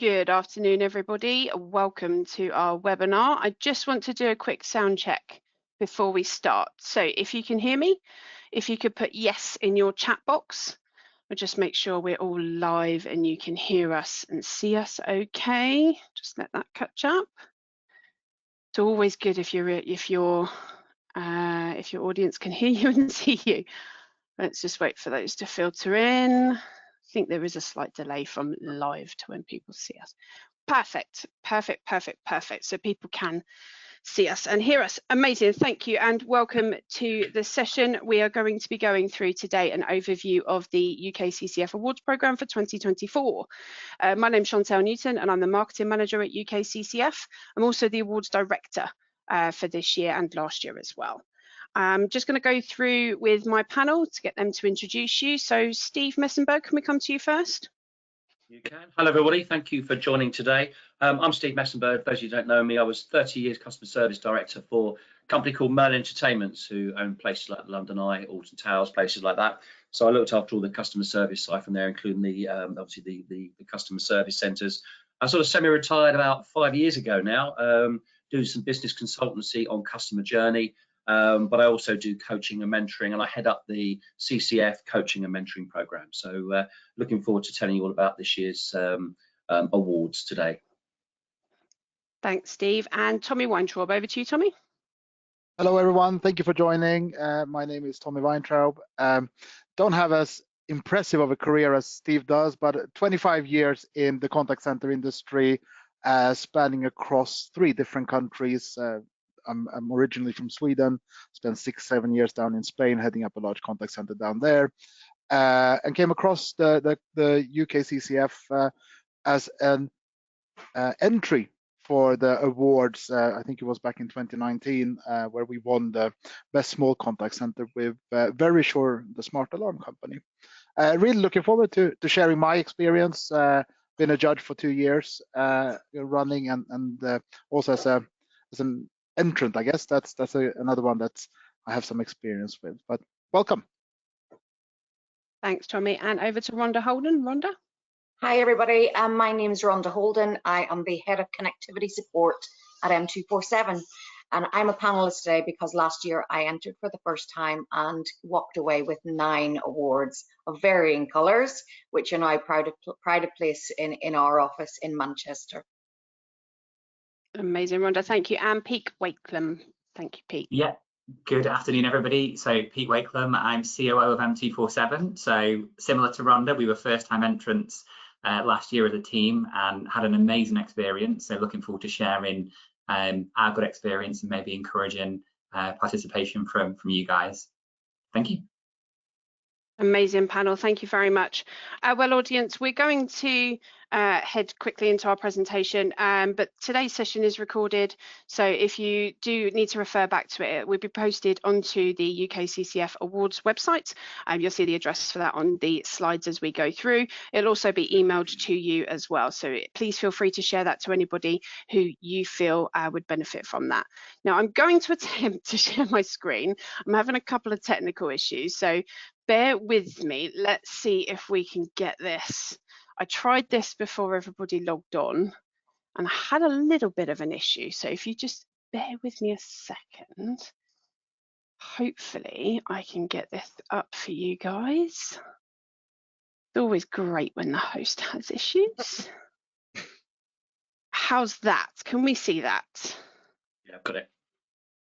Good afternoon, everybody. Welcome to our webinar. I just want to do a quick sound check before we start. So if you can hear me, if you could put yes in your chat box, we'll just make sure we're all live and you can hear us and see us okay. Just let that catch up. It's always good if your audience can hear you and see you. Let's just wait for those to filter in. I think there is a slight delay from live to when people see us. Perfect. So people can see us and hear us. Amazing. Thank you and welcome to the session. We are going to be going through today an overview of the UKCCF Awards Programme for 2024. My name's Chantel Newton and I'm the Marketing Manager at UKCCF. I'm also the Awards Director for this year and last year as well. I'm just going to go through with my panel to get them to introduce you. So Steve Messenberg, can we come to you first? You can. Hello, everybody. Thank you for joining today. I'm Steve Messenberg. For those of you who don't know me, I was 30 years Customer Service Director for a company called Merlin Entertainments, who own places like London Eye, Alton Towers, places like that. So I looked after all the customer service side from there, including the obviously the customer service centres. I sort of semi-retired about 5 years ago now, doing some business consultancy on customer journey. But I also do coaching and mentoring, and I head up the CCF coaching and mentoring program. So looking forward to telling you all about this year's awards today. Thanks, Steve. And Tommy Weintraub, over to you, Tommy. Hello, everyone. Thank you for joining. My name is Tommy Weintraub. Don't have as impressive of a career as Steve does, but 25 years in the contact center industry, spanning across 3 different countries. I'm originally from Sweden, spent 6-7 years down in Spain, heading up a large contact center down there, and came across the UKCCF as an entry for the awards. I think it was back in 2019, where we won the Best Small Contact Center with Very Sure, the smart alarm company. Really looking forward to sharing my experience. Been a judge for 2 years, running, and also as an entrant, I guess that's another one that I have some experience with. But welcome. Thanks, Tommy. And over to Rhonda Holden. Rhonda. Hi, everybody. My name is Rhonda Holden. I am the Head of Connectivity Support at M247. And I'm a panelist today because last year I entered for the first time and walked away with 9 awards of varying colours, which are now proud to place in our office in Manchester. Amazing, Rhonda. Thank you. And Pete Wakeham. Thank you, Pete. Yeah. Good afternoon, everybody. So Pete Wakeham, I'm COO of M247. So similar to Rhonda, we were first-time entrants last year as a team and had an amazing experience. So looking forward to sharing our good experience and maybe encouraging participation from you guys. Thank you. Amazing panel, thank you very much. Well, audience, we're going to head quickly into our presentation, but today's session is recorded, so if you do need to refer back to it, it will be posted onto the UKCCF Awards website. You'll see the address for that on the slides as we go through. It'll also be emailed to you as well, so please feel free to share that to anybody who you feel would benefit from that. Now, I'm going to attempt to share my screen. I'm having a couple of technical issues, so bear with me. Let's see if we can get this. I tried this before everybody logged on and I had a little bit of an issue. So if you just bear with me a second, hopefully I can get this up for you guys. It's always great when the host has issues. How's that? Can we see that? Yeah, I've got it.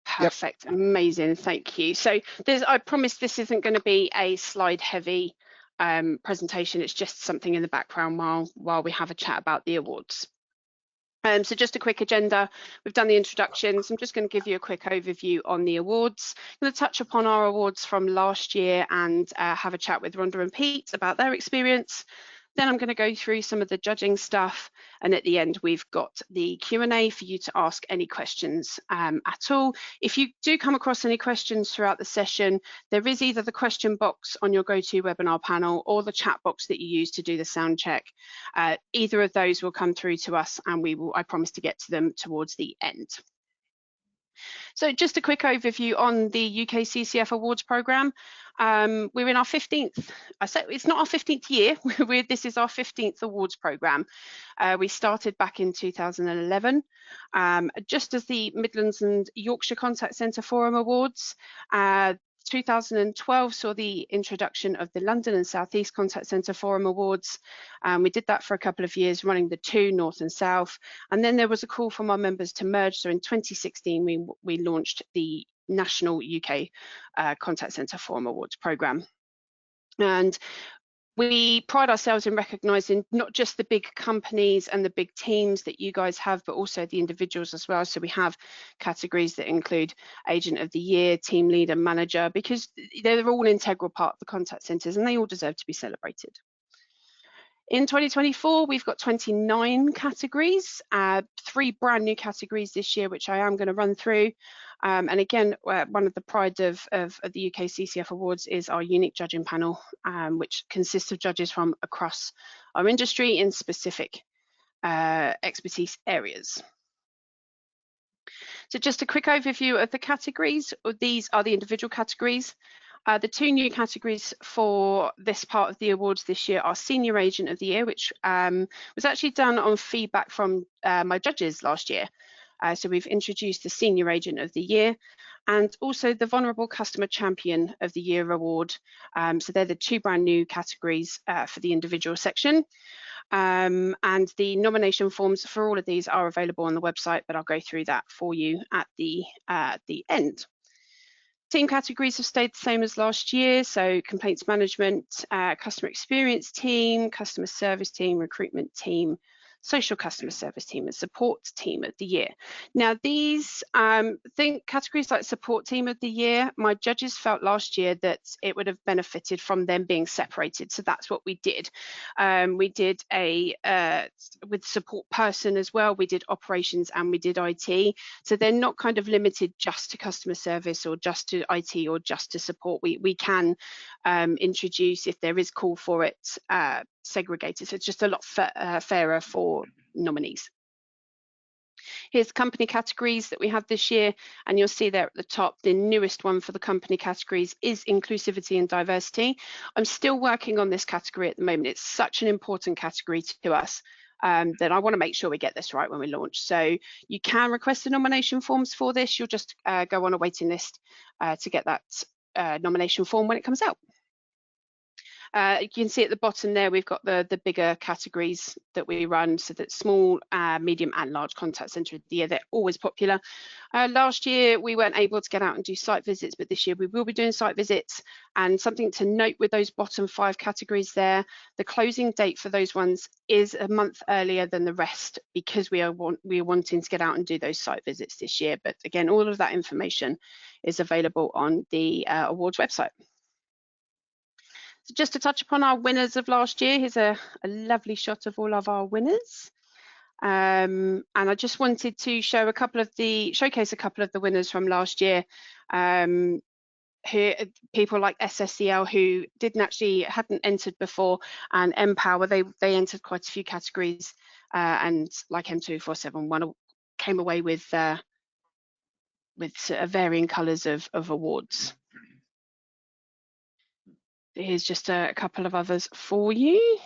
Perfect, yep. Amazing, thank you. So I promise this isn't going to be a slide heavy presentation. It's just something in the background while we have a chat about the awards. So just a quick agenda. We've done the introductions. I'm just going to give you a quick overview on the awards. I'm going to touch upon our awards from last year and have a chat with Rhonda and Pete about their experience. Then I'm going to go through some of the judging stuff, and at the end we've got the Q&A for you to ask any questions at all. If you do come across any questions throughout the session, there is either the question box on your GoToWebinar panel or the chat box that you use to do the sound check. Either of those will come through to us, and I promise to get to them towards the end. So just a quick overview on the UKCCF Awards Programme. We're in our 15th, I say it's not our 15th year, this is our 15th awards programme. We started back in 2011, just as the Midlands and Yorkshire Contact Centre Forum Awards. 2012 saw the introduction of the London and South East Contact Centre Forum Awards. We did that for a couple of years, running the two, North and South. And then there was a call from our members to merge. So in 2016, we launched the National UK Contact Centre Forum Awards Programme. And we pride ourselves in recognising not just the big companies and the big teams that you guys have, but also the individuals as well. So we have categories that include Agent of the Year, Team Leader, Manager, because they're all an integral part of the contact centres and they all deserve to be celebrated. In 2024, we've got 29 categories, 3 brand new categories this year, which I am going to run through. And again, one of the pride of the UKCCF Awards is our unique judging panel, which consists of judges from across our industry in specific expertise areas. So just a quick overview of the categories. These are the individual categories. The 2 new categories for this part of the awards this year are Senior Agent of the Year, which was actually done on feedback from my judges last year. So we've introduced the Senior Agent of the Year and also the Vulnerable Customer Champion of the Year award. So they're the 2 brand new categories for the individual section. And the nomination forms for all of these are available on the website, but I'll go through that for you at the end. Team categories have stayed the same as last year, so complaints management, customer experience team, customer service team, recruitment team, social customer service team and support team of the year. Now these categories like support team of the year, my judges felt last year that it would have benefited from them being separated, so that's what we did. We did a with support person as well, we did operations and we did IT, so they're not kind of limited just to customer service or just to IT or just to support. We can introduce, if there is call for it, segregated, so it's just a lot fairer for nominees. Here's company categories that we have this year, and you'll see there at the top the newest one for the company categories is inclusivity and diversity. I'm still working on this category at the moment. It's such an important category to us that I want to make sure we get this right when we launch. So you can request the nomination forms for this. You'll just go on a waiting list to get that nomination form when it comes out. You can see at the bottom there, we've got the bigger categories that we run, so that small, medium and large contact centre of the year, they're always popular. Last year, we weren't able to get out and do site visits, but this year we will be doing site visits. And something to note with those bottom 5 categories there, the closing date for those ones is a month earlier than the rest because we are wanting to get out and do those site visits this year. But again, all of that information is available on the awards website. So just to touch upon our winners of last year, here's a lovely shot of all of our winners. And I just wanted to showcase a couple of the winners from last year. Here, people like SSCL who hadn't entered before, and Empower, they entered quite a few categories, and like M247 came away with varying colours of awards. Here's just a couple of others for you.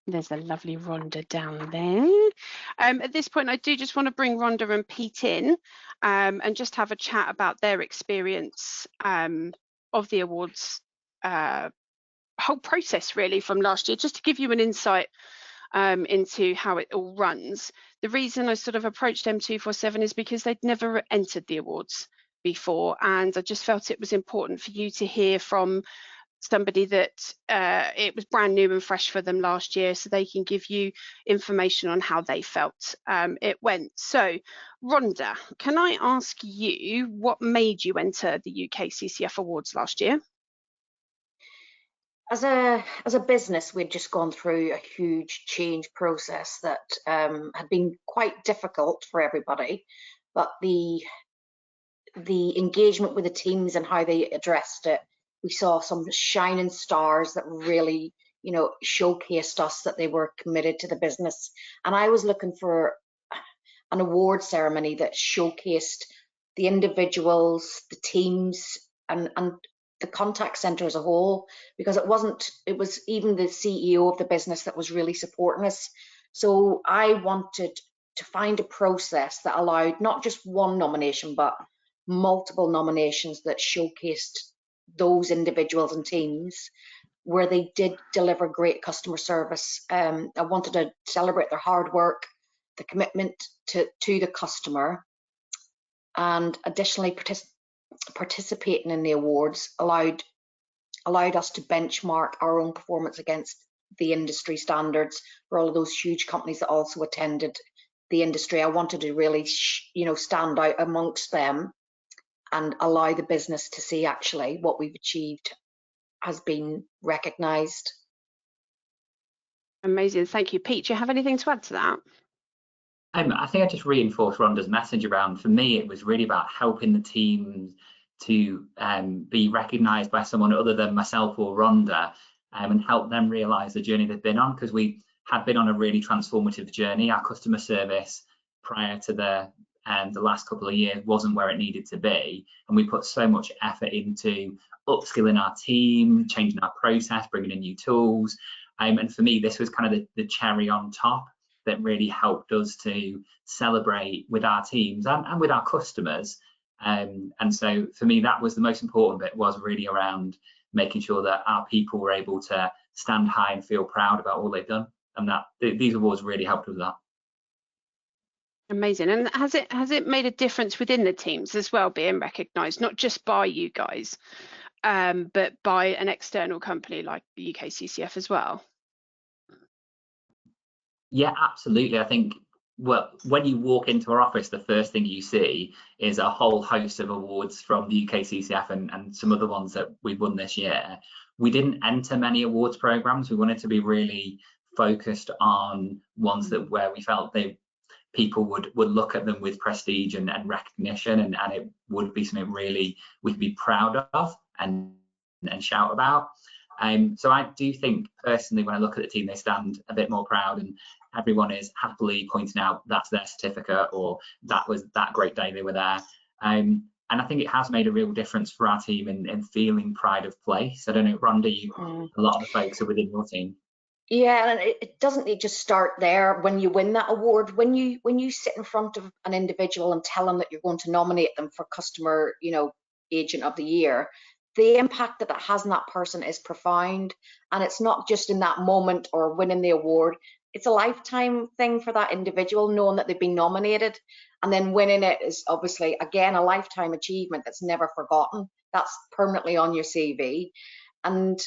There's a lovely Rhonda down there. At this point, I do just want to bring Rhonda and Pete in and just have a chat about their experience of the awards whole process really from last year, just to give you an insight into how it all runs. The reason I sort of approached M247 is because they'd never entered the awards before, and I just felt it was important for you to hear from somebody that it was brand new and fresh for them last year, so they can give you information on how they felt it went. So Rhonda, can I ask you what made you enter the UKCCF Awards last year? As a business, we'd just gone through a huge change process that had been quite difficult for everybody, but the engagement with the teams and how they addressed it, we saw some shining stars that really, showcased us that they were committed to the business. And I was looking for an award ceremony that showcased the individuals, the teams, and the contact center as a whole, because it was even the CEO of the business that was really supporting us. So I wanted to find a process that allowed not just one nomination, but multiple nominations that showcased those individuals and teams where they did deliver great customer service. I wanted to celebrate their hard work, the commitment to the customer, and additionally participating in the awards allowed us to benchmark our own performance against the industry standards for all of those huge companies that also attended the industry. I wanted to really, stand out amongst them and allow the business to see actually what we've achieved has been recognised. Amazing, thank you. Pete, do you have anything to add to that? I think I just reinforced Rhonda's message around, for me, it was really about helping the team to be recognised by someone other than myself or Rhonda, and help them realise the journey they've been on, because we had been on a really transformative journey. Our customer service prior to the last couple of years wasn't where it needed to be, and we put so much effort into upskilling our team, changing our process, bringing in new tools, and for me this was kind of the cherry on top that really helped us to celebrate with our teams and with our customers. And so for me, that was the most important bit, was really around making sure that our people were able to stand high and feel proud about all they've done, and that these awards really helped with that. Amazing. And has it made a difference within the teams as well, being recognised not just by you guys, but by an external company like the UKCCF as well? Yeah, absolutely. I think, well, when you walk into our office, the first thing you see is a whole host of awards from the UKCCF and some other ones that we've won this year. We didn't enter many awards programs. We wanted to be really focused on ones that where we felt people would look at them with prestige and recognition, and it would be something really we could be proud of and shout about. So I do think personally, when I look at the team, they stand a bit more proud, and everyone is happily pointing out that's their certificate, or that was that great day they were there. And I think it has made a real difference for our team in feeling pride of place. I don't know, Rhonda, a lot of the folks are within your team. Yeah, and it doesn't just start there when you win that award. When you sit in front of an individual and tell them that you're going to nominate them for customer, agent of the year, the impact that has on that person is profound. And it's not just in that moment or winning the award. It's a lifetime thing for that individual, knowing that they've been nominated, and then winning it is obviously, again, a lifetime achievement that's never forgotten. That's permanently on your CV. And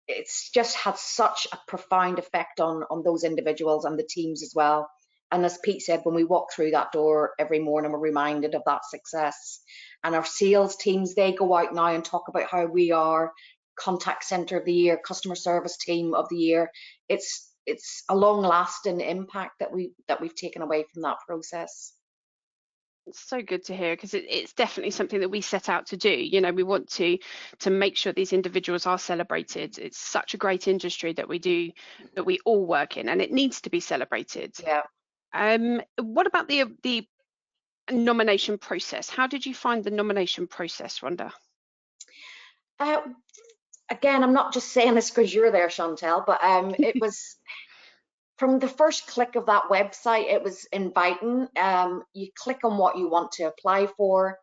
it's just had such a profound effect on those individuals and the teams as well. And as Pete said, when we walk through that door every morning, we're reminded of that success. And our sales teams, they go out now and talk about how we are contact center of the year, customer service team of the year. It's a long-lasting impact that we've taken away from that process. It's so good to hear, because it's definitely something that we set out to do. We want to make sure these individuals are celebrated. It's such a great industry that we all work in, and it needs to be celebrated. Yeah. What about the nomination process? How did you find the nomination process, Rhonda? Again, I'm not just saying this because you're there, Chantel, but it was from the first click of that website, it was inviting. You click on what you want to apply for,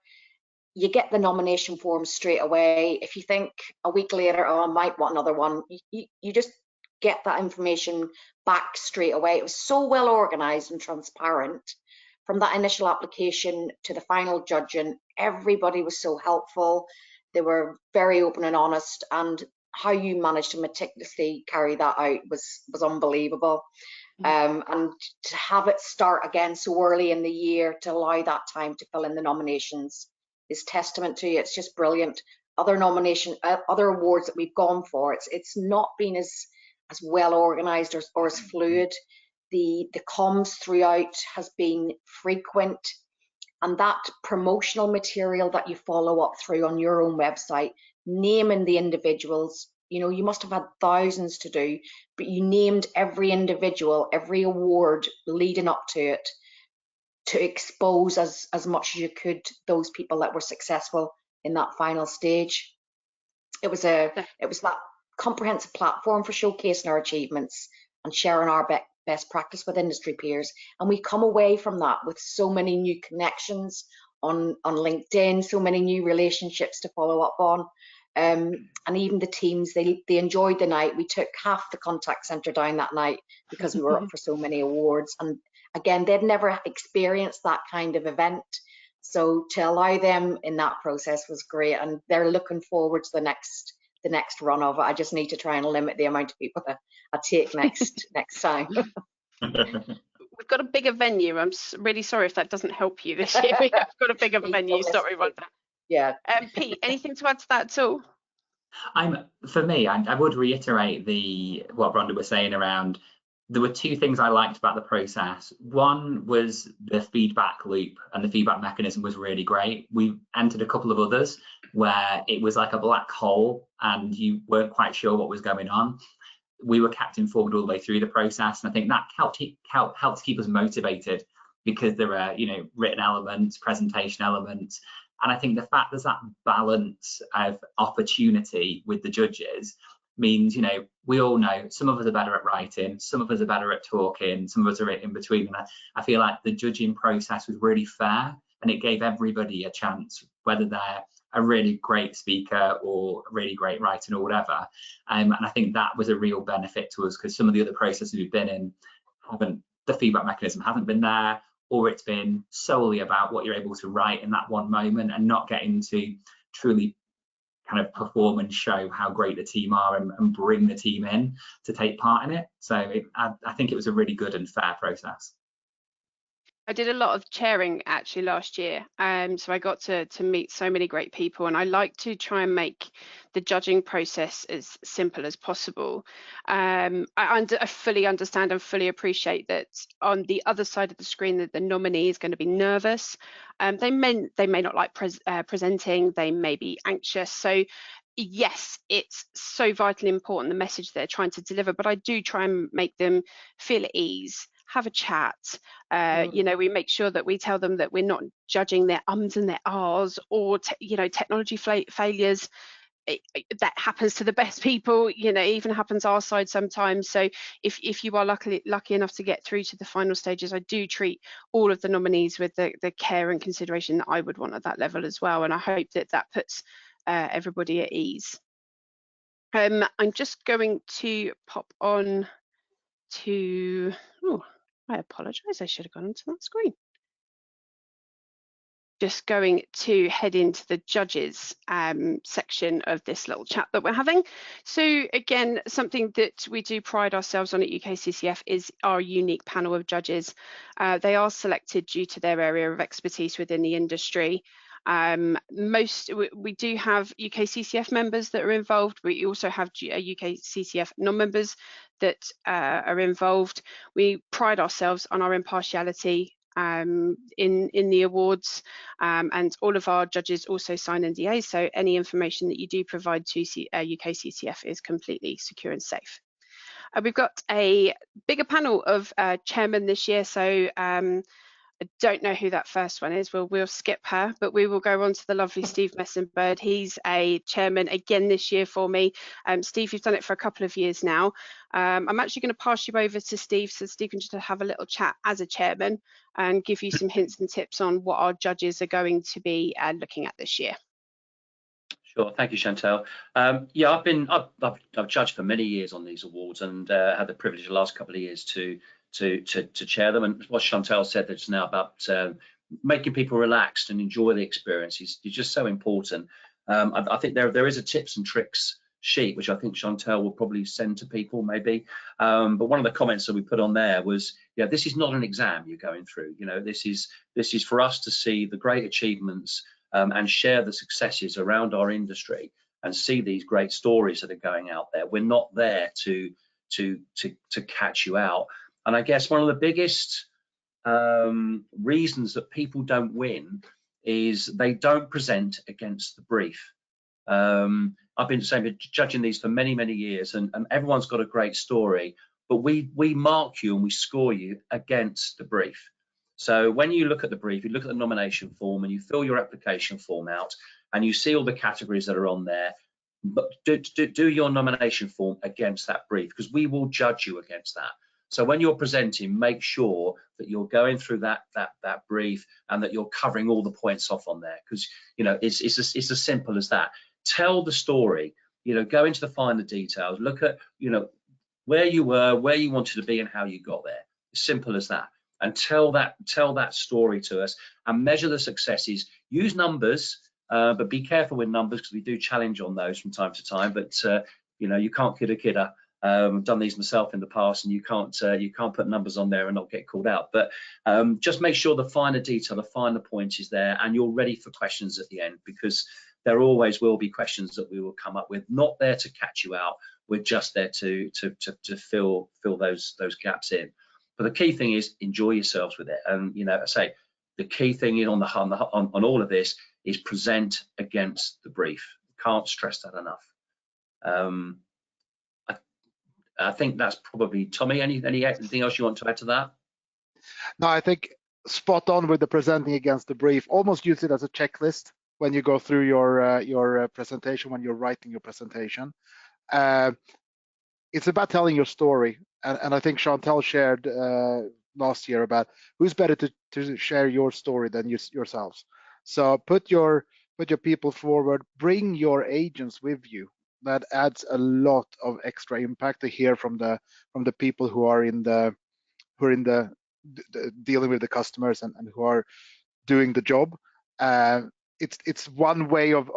you get the nomination form straight away. If you think a week later, oh, I might want another one, you just get that information back straight away. It was so well organized and transparent. From that initial application to the final judging, everybody was so helpful. They were very open and honest, and how you managed to meticulously carry that out was unbelievable. And to have it start again so early in the year, to allow that time to fill in the nominations, is testament to you. It's just brilliant. Other awards that we've gone for, it's not been as well organized or as fluid. The comms throughout has been frequent, and that promotional material that you follow up through on your own website, naming the individuals, you must have had thousands to do, but you named every individual, every award leading up to it, to expose as much as you could those people that were successful in that final stage. It was that comprehensive platform for showcasing our achievements and sharing our best practice with industry peers. And we come away from that with so many new connections on LinkedIn, so many new relationships to follow up on. And even the teams, they enjoyed the night. We took half the contact centre down that night because we were up for so many awards. And again, they'd never experienced that kind of event. So to allow them in that process was great. And they're looking forward to the next run of it. I just need to try and limit the amount of people I take next time. We've got a bigger venue. I'm really sorry if that doesn't help you this year. We've got a bigger venue. Sorry about that. Yeah. Pete, anything to add to that at all? For me, I would reiterate what Rhonda was saying around. There were two things I liked about the process. One was the feedback loop, and the feedback mechanism was really great. We entered a couple of others where it was like a black hole and you weren't quite sure what was going on. We were kept informed all the way through the process, and I think that helped keep us motivated, because there are, written elements, presentation elements, and I think the fact there's that balance of opportunity with the judges means, we all know some of us are better at writing, some of us are better at talking, some of us are in between. And I feel like the judging process was really fair, and it gave everybody a chance, whether they're a really great speaker or a really great writer or whatever. And I think that was a real benefit to us, because some of the other processes we've been in, the feedback mechanism hasn't been there, or it's been solely about what you're able to write in that one moment and not getting to truly kind of perform and show how great the team are and bring the team in to take part in it. So I think it was a really good and fair process. I did a lot of chairing actually last year, so I got to meet so many great people, and I like to try and make the judging process as simple as possible. I fully understand and fully appreciate that on the other side of the screen that the nominee is going to be nervous. They may not like presenting, they may be anxious. So yes, it's so vitally important, the message they're trying to deliver, but I do try and make them feel at ease, have a chat. We make sure that we tell them that we're not judging their ums and their ahs or technology failures. That happens to the best people, even happens our side sometimes. So if you are lucky enough to get through to the final stages, I do treat all of the nominees with the care and consideration that I would want at that level as well, and I hope that puts everybody at ease. I'm just going to pop on to, I apologize, I should have gone onto that screen. Just going to head into the judges section of this little chat that we're having. So again, something that we do pride ourselves on at UKCCF is our unique panel of judges. They are selected due to their area of expertise within the industry. We do have UKCCF members that are involved. We also have UKCCF non-members that are involved. We pride ourselves on our impartiality in the awards, and all of our judges also sign NDAs, so any information that you do provide to UKCCF is completely secure and safe. We've got a bigger panel of chairmen this year, so I don't know who that first one is. We'll skip her, but we will go on to the lovely Steve Messenbird. He's a chairman again this year for me. Steve, you've done it for a couple of years now. I'm actually going to pass you over to Steve, so Steve can just have a little chat as a chairman and give you some hints and tips on what our judges are going to be looking at this year. Sure, thank you, Chantel. Yeah, I've judged for many years on these awards, and had the privilege the last couple of years to chair them. And what Chantel said that's now about making people relaxed and enjoy the experience is just so important. I think there is a tips and tricks sheet which I think Chantel will probably send to people maybe, but one of the comments that we put on there was, this is not an exam you're going through. This is for us to see the great achievements and share the successes around our industry and see these great stories that are going out there. We're not there to catch you out. And I guess one of the biggest reasons that people don't win is they don't present against the brief. I've been judging these for many, many years, and everyone's got a great story, but we mark you and we score you against the brief. So when you look at the brief, you look at the nomination form and you fill your application form out and you see all the categories that are on there, but do your nomination form against that brief, because we will judge you against that. So when you're presenting, make sure that you're going through that brief and that you're covering all the points off on there, because it's as simple as that. Tell the story, go into the finer details, look at where you were, where you wanted to be, and how you got there. As simple as that. And tell that story to us and measure the successes. Use numbers, but be careful with numbers, because we do challenge on those from time to time. But you can't kid a kidder. Done these myself in the past, and you can't put numbers on there and not get called out. But just make sure the finer detail, the finer point is there, and you're ready for questions at the end, because there always will be questions that we will come up with. Not there to catch you out. We're just there to fill those gaps in. But the key thing is enjoy yourselves with it. And I say the key thing on all of this is present against the brief. Can't stress that enough. I think that's probably Tommy. Anything else you want to add to that? No, I think spot on with the presenting against the brief. Almost use it as a checklist when you go through your presentation, when you're writing your presentation. It's about telling your story, and I think Chantal shared last year about who's better to share your story than yourselves. So put your people forward, bring your agents with you. That adds a lot of extra impact to hear from the people who are dealing with the customers and who are doing the job. It's one way of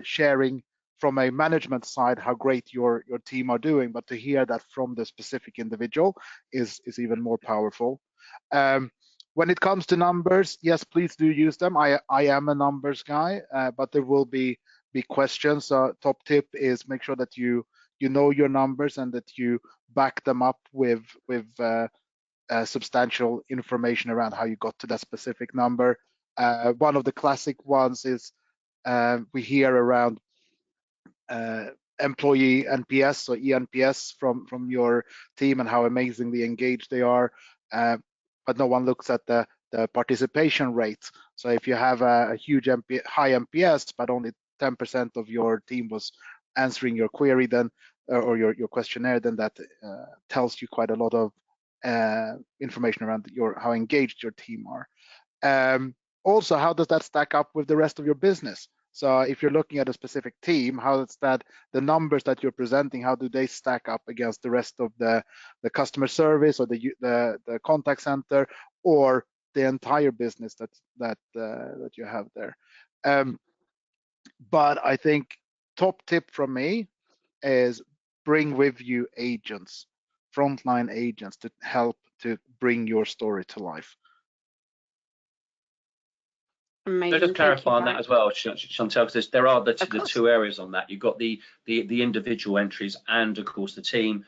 sharing from a management side how great your team are doing, but to hear that from the specific individual is even more powerful. When it comes to numbers, yes, please do use them. I am a numbers guy, but there will be questions. So top tip is make sure that you know your numbers and that you back them up with substantial information around how you got to that specific number. One of the classic ones is we hear around employee NPS or eNPS from your team and how amazingly engaged they are, but no one looks at the participation rate. So if you have a huge high NPS, but only 10% of your team was answering your query, then or your questionnaire, then that tells you quite a lot of information around how engaged your team are. Also, how does that stack up with the rest of your business? So if you're looking at a specific team, how is that the numbers that you're presenting, how do they stack up against the rest of the customer service or the contact center or the entire business that you have there? But I think top tip from me is bring with you agents, frontline agents, to help to bring your story to life. Amazing. Just clarify on that as well, Chantal, because there are the two areas on that. You've got the individual entries and of course the team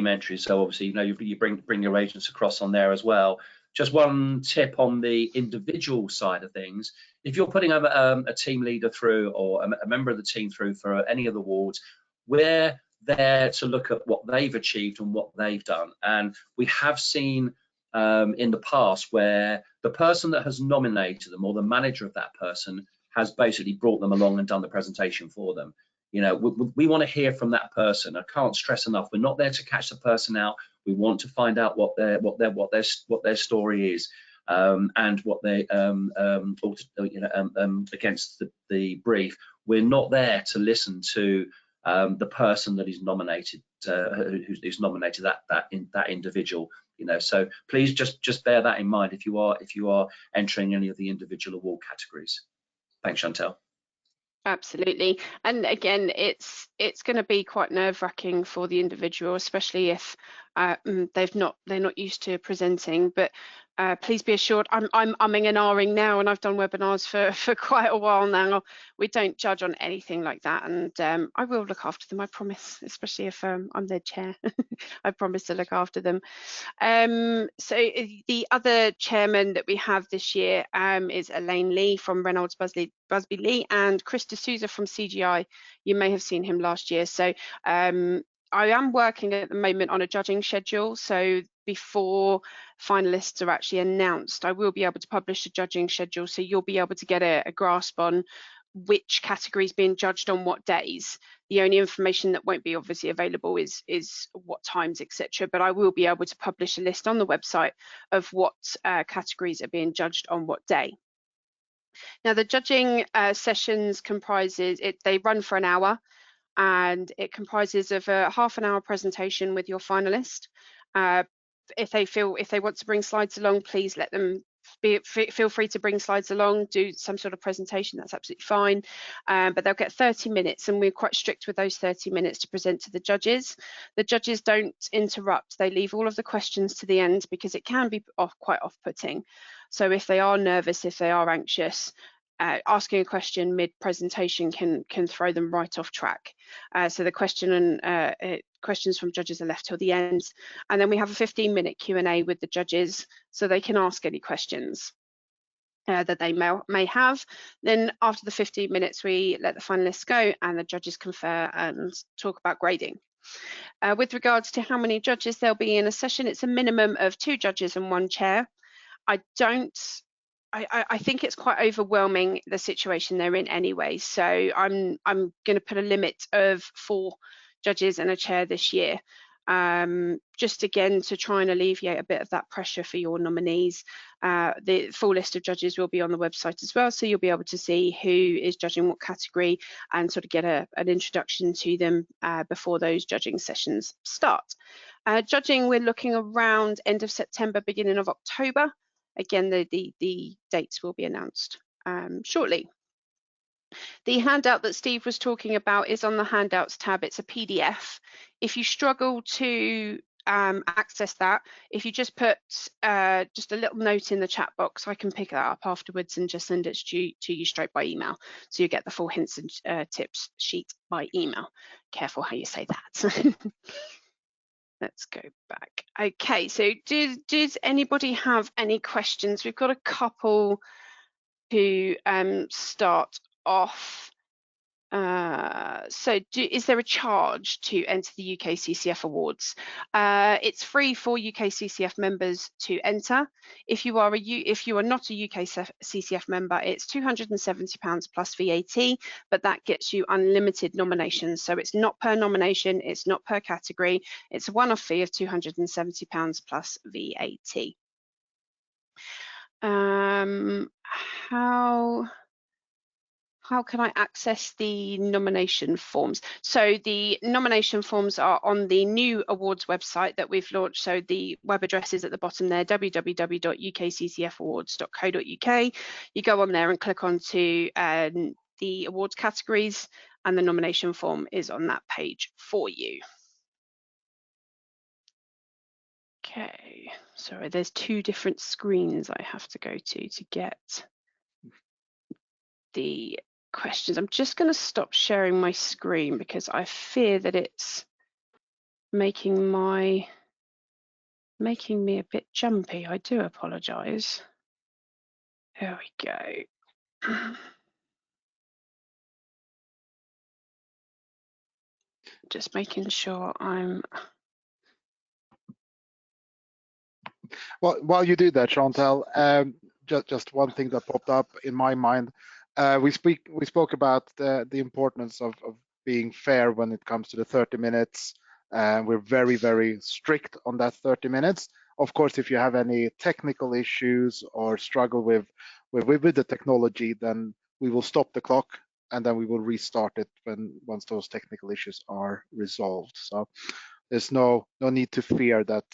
entries. So obviously you bring your agents across on there as well. Just one tip on the individual side of things: if you're putting a team leader through or a member of the team through for any of the awards, we're there to look at what they've achieved and what they've done. And we have seen in the past where the person that has nominated them or the manager of that person has basically brought them along and done the presentation for them. We want to hear from that person. I can't stress enough, we're not there to catch the person out. We want to find out what their story is, and what they against the brief. We're not there to listen to the person that is nominated, who's nominated that individual. So please just bear that in mind if you are entering any of the individual award categories. Thanks, Chantal. Absolutely. And again, it's going to be quite nerve-wracking for the individual, especially if they're not used to presenting. But please be assured, I'm umming and ahhing now, and I've done webinars for quite a while now. We don't judge on anything like that, and I will look after them, I promise, especially if I'm their chair. I promise to look after them. So the other chairman that we have this year is Elaine Lee from Reynolds Busby Lee, and Chris D'Souza from CGI. You may have seen him last year. So I am working at the moment on a judging schedule, so before finalists are actually announced, I will be able to publish a judging schedule, so you'll be able to get a grasp on which category is being judged on what days. The only information that won't be obviously available is what times, etc. But I will be able to publish a list on the website of what categories are being judged on what day. Now, the judging sessions they run for an hour, and it comprises of a half-an-hour presentation with your finalist. If they want to bring slides along, please let them feel free to bring slides along, do some sort of presentation, that's absolutely fine. But they'll get 30 minutes, and we're quite strict with those 30 minutes to present to the judges. The judges don't interrupt, they leave all of the questions to the end because it can be quite off-putting. So if they are nervous, if they are anxious, asking a question mid-presentation can throw them right off track. So the questions from judges are left till the end, and then we have a 15-minute Q&A with the judges, so they can ask any questions that they may have. Then after the 15 minutes, we let the finalists go, and the judges confer and talk about grading. With regards to how many judges there'll be in a session, it's a minimum of 2 judges and 1 chair. I think it's quite overwhelming, the situation they're in anyway. So I'm going to put a limit of 4 judges and a chair this year, just again to try and alleviate a bit of that pressure for your nominees. The full list of judges will be on the website as well, so you'll be able to see who is judging what category and sort of get an introduction to them before those judging sessions start. Judging, we're looking around end of September, beginning of October. Again, the dates will be announced shortly. The handout that Steve was talking about is on the handouts tab. It's a PDF. If you struggle to access that, if you just put just a little note in the chat box, I can pick that up afterwards and just send it to you straight by email. So you get the full hints and tips sheet by email. Careful how you say that. Let's go back. Okay, so does anybody have any questions? We've got a couple to start off. Is there a charge to enter the UKCCF Awards? It's free for UKCCF members to enter. If you are not a UKCCF member, it's £270 plus VAT, but that gets you unlimited nominations. So it's not per nomination, it's not per category. It's a one-off fee of £270 plus VAT. How can I access the nomination forms? So the nomination forms are on the new awards website that we've launched. So the web address is at the bottom there, www.ukccfawards.co.uk. You go on there and click onto the awards categories, and the nomination form is on that page for you. Okay, sorry, there's 2 different screens I have to go to get the questions. I'm just going to stop sharing my screen because I fear that it's making me a bit jumpy. I do apologize. There we go. Just making sure I'm. Well, while you do that, Chantal, just one thing that popped up in my mind. We spoke about the importance of being fair when it comes to the 30 minutes. We're very, very strict on that 30 minutes. Of course, if you have any technical issues or struggle with the technology, then we will stop the clock and then we will restart it once those technical issues are resolved. So there's no need to fear that,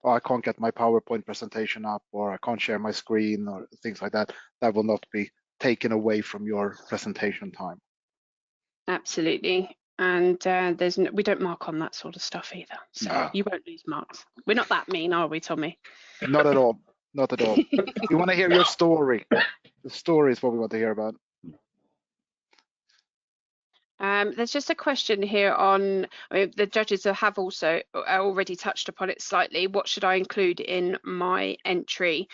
oh, I can't get my PowerPoint presentation up, or I can't share my screen, or things like that. That will not be taken away from your presentation time. Absolutely. And we don't mark on that sort of stuff either, so no. You won't lose marks. We're not that mean, are we, Tommy? Not at all. Not at all. We want to hear your story. The story is what we want to hear about. There's just a question here on, the judges have also already touched upon it slightly. What should I include in my entry?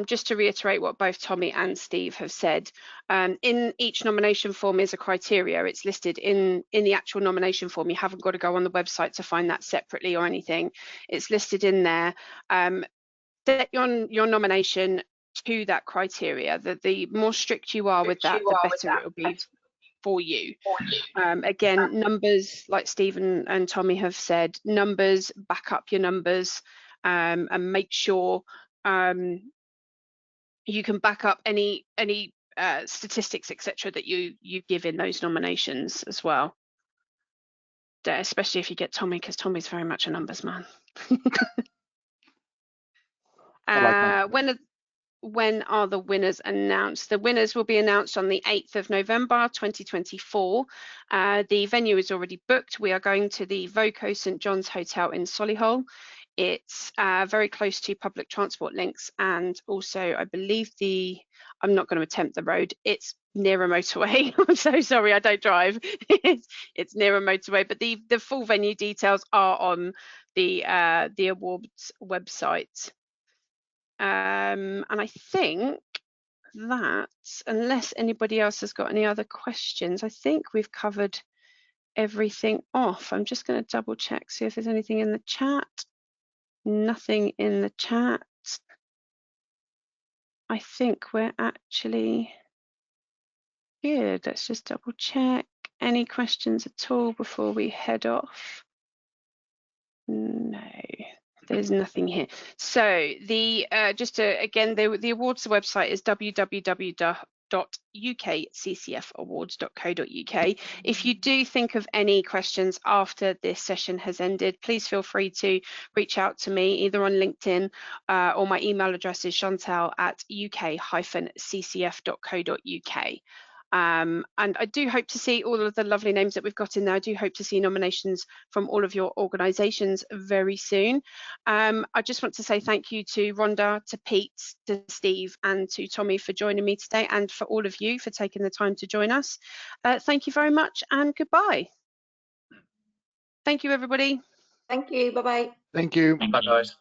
Just to reiterate what both Tommy and Steve have said, in each nomination form is a criteria. It's listed in the actual nomination form. You haven't got to go on the website to find that separately or anything. It's listed in there. Set your nomination to that criteria. The more strict you are with that, the better it will be for you. Again, numbers, like Stephen and Tommy have said, numbers, back up your numbers, and make sure you can back up any statistics, etc., that you give in those nominations as well. Especially if you get Tommy, because Tommy's very much a numbers man. When are the winners announced? The winners will be announced on the 8th of November 2024. The venue is already booked. We are going to the Voco St John's Hotel in Solihull. It's very close to public transport links, and also I believe I'm not going to attempt the road. It's near a motorway. I'm so sorry, I don't drive. It's near a motorway, but the full venue details are on the awards website. And I think that, unless anybody else has got any other questions, I think we've covered everything off. I'm just going to double check, see if there's anything in the chat. Nothing in the chat. I think we're actually good. Let's just double check. Any questions at all before we head off? No, there's nothing here. So again, the awards website is www.UKCCFawards.co.uk. If you do think of any questions after this session has ended, please feel free to reach out to me either on LinkedIn or my email address is chantal@uk-ccf.co.uk. And I do hope to see all of the lovely names that we've got in there. I do hope to see nominations from all of your organisations very soon. I just want to say thank you to Rhonda, to Pete, to Steve and to Tommy for joining me today, and for all of you for taking the time to join us. Thank you very much and goodbye. Thank you, everybody. Thank you. Bye-bye. Thank you. Bye, guys.